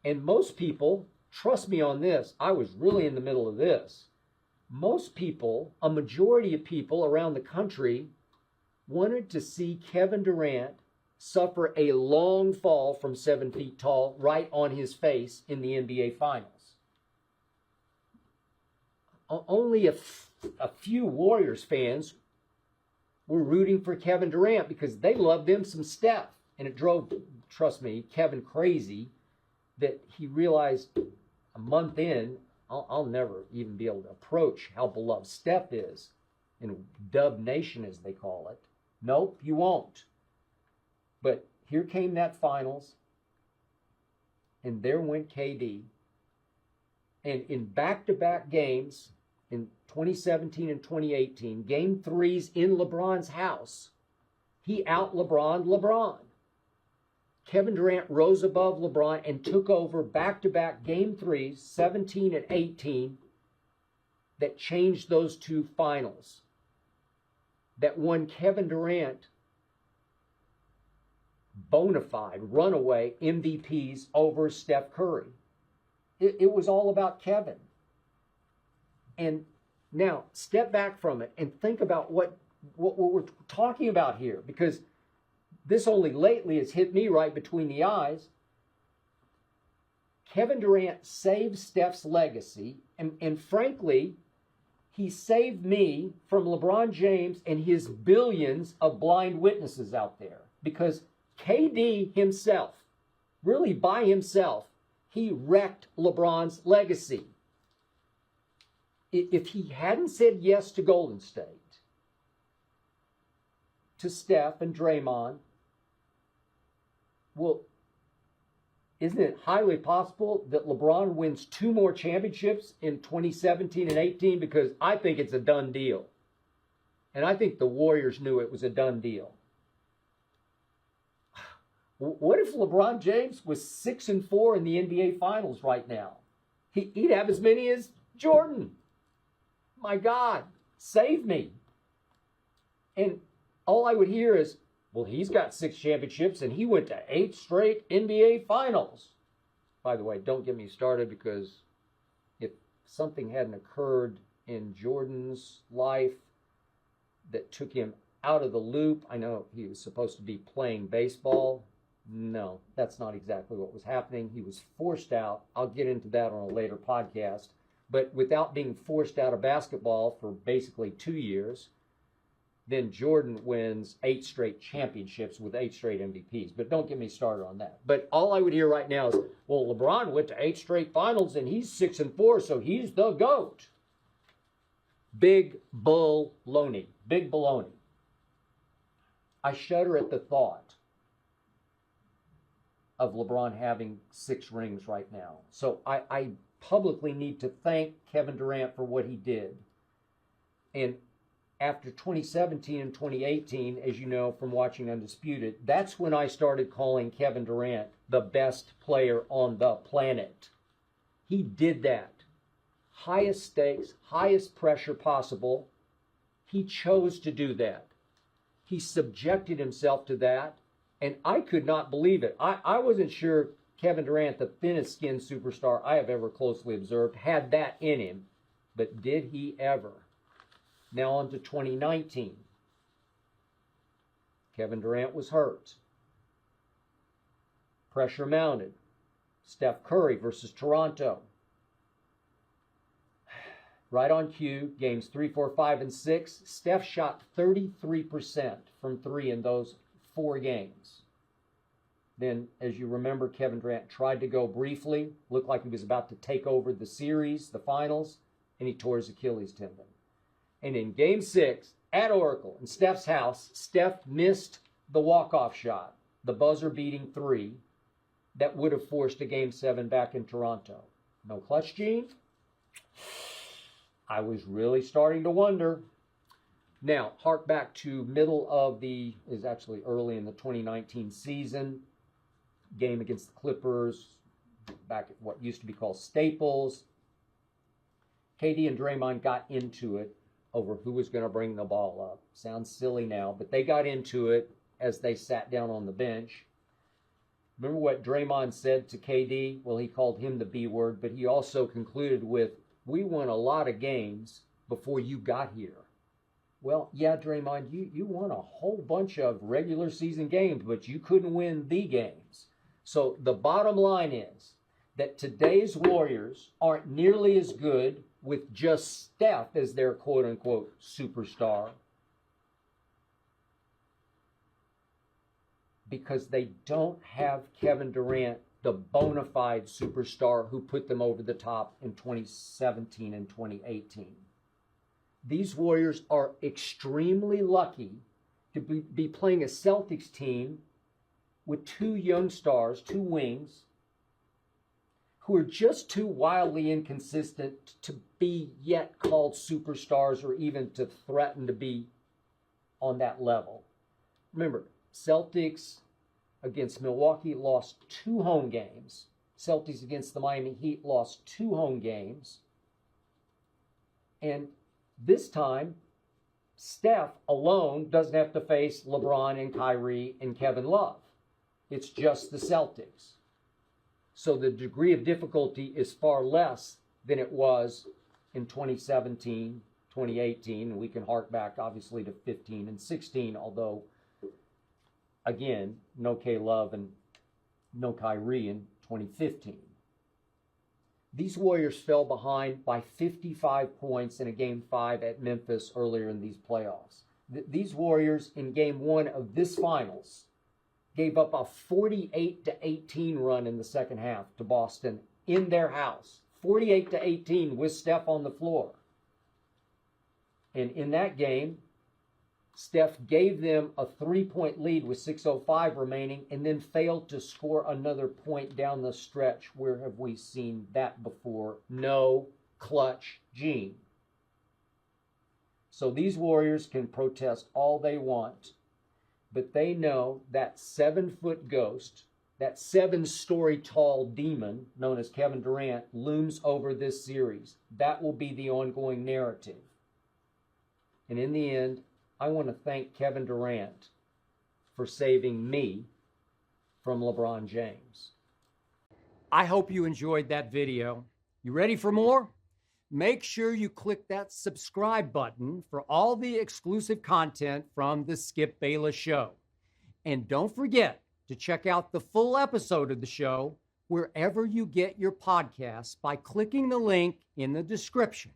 And most people, trust me on this, I was really in the middle of this. Most people, a majority of people around the country, wanted to see Kevin Durant suffer a long fall from 7 feet tall right on his face in the NBA Finals. Only a few Warriors fans were rooting for Kevin Durant because they loved them some Steph. And it drove, trust me, Kevin crazy that he realized a month in, I'll never even be able to approach how beloved Steph is in Dub Nation, as they call it. Nope, you won't. But here came that finals, and there went KD. And in back-to-back games, in 2017 and 2018, game threes in LeBron's house, he out-LeBron'd LeBron. Kevin Durant rose above LeBron and took over back-to-back game threes, 17 and 18, that changed those two finals, that won Kevin Durant bona fide, runaway MVPs over Steph Curry. It was all about Kevin. And now, step back from it and think about what we're talking about here, because this only lately has hit me right between the eyes. Kevin Durant saved Steph's legacy, and frankly, he saved me from LeBron James and his billions of blind witnesses out there. Because KD himself, really by himself, he wrecked LeBron's legacy. If he hadn't said yes to Golden State, to Steph and Draymond, well, isn't it highly possible that LeBron wins 2 more championships in 2017 and 18? Because I think it's a done deal. And I think the Warriors knew it was a done deal. What if LeBron James was 6-4 in the NBA Finals right now? He'd have as many as Jordan. My God, save me. And all I would hear is, well, he's got 6 championships and he went to 8 straight NBA Finals. By the way, don't get me started, because if something hadn't occurred in Jordan's life that took him out of the loop, I know he was supposed to be playing baseball. No, that's not exactly what was happening. He was forced out. I'll get into that on a later podcast. But without being forced out of basketball for basically 2 years, then Jordan wins 8 straight championships with 8 straight MVPs. But don't get me started on that. But all I would hear right now is, well, LeBron went to 8 straight finals and he's 6-4, so he's the GOAT. Big baloney. Big baloney. I shudder at the thought of LeBron having 6 rings right now. So I publicly need to thank Kevin Durant for what he did. And after 2017 and 2018, as you know from watching Undisputed, that's when I started calling Kevin Durant the best player on the planet. He did that. Highest stakes, highest pressure possible. He chose to do that. He subjected himself to that, and I could not believe it. I wasn't sure Kevin Durant, the thinnest skinned superstar I have ever closely observed, had that in him. But did he ever? Now on to 2019. Kevin Durant was hurt. Pressure mounted. Steph Curry versus Toronto. Right on cue, games 3, 4, 5, and 6. Steph shot 33% from 3 in those 4 games. Then, as you remember, Kevin Durant tried to go briefly, looked like he was about to take over the series, the finals, and he tore his Achilles tendon. And in Game 6, at Oracle, in Steph's house, Steph missed the walk-off shot, the buzzer-beating 3, that would have forced a Game 7 back in Toronto. No clutch gene? I was really starting to wonder. Now, hark back to early in the 2019 season. Game against the Clippers, back at what used to be called Staples. KD and Draymond got into it over who was going to bring the ball up. Sounds silly now, but they got into it as they sat down on the bench. Remember what Draymond said to KD? Well, he called him the B word, but he also concluded with, we won a lot of games before you got here. Well, yeah, Draymond, you won a whole bunch of regular season games, but you couldn't win the games. So the bottom line is that today's Warriors aren't nearly as good with just Steph as their quote-unquote superstar, because they don't have Kevin Durant, the bona fide superstar who put them over the top in 2017 and 2018. These Warriors are extremely lucky to be playing a Celtics team with two young stars, two wings, who are just too wildly inconsistent to be yet called superstars or even to threaten to be on that level. Remember, Celtics against Milwaukee lost 2 home games. Celtics against the Miami Heat lost 2 home games. And this time, Steph alone doesn't have to face LeBron and Kyrie and Kevin Love. It's just the Celtics. So the degree of difficulty is far less than it was in 2017, 2018. And we can hark back, obviously, to 15 and 16, although, again, no K-Love and no Kyrie in 2015. These Warriors fell behind by 55 points in a Game 5 at Memphis earlier in these playoffs. These Warriors, in Game 1 of this finals, gave up a 48-18 run in the second half to Boston in their house. 48-18 with Steph on the floor. And in that game, Steph gave them a 3-point lead with 6:05 remaining and then failed to score another point down the stretch. Where have we seen that before? No clutch gene. So these Warriors can protest all they want, but they know that 7-foot ghost, that 7-story tall demon known as Kevin Durant, looms over this series. That will be the ongoing narrative. And in the end, I want to thank Kevin Durant for saving me from LeBron James. I hope you enjoyed that video. You ready for more? Make sure you click that subscribe button for all the exclusive content from the Skip Bayless Show. And don't forget to check out the full episode of the show wherever you get your podcasts by clicking the link in the description.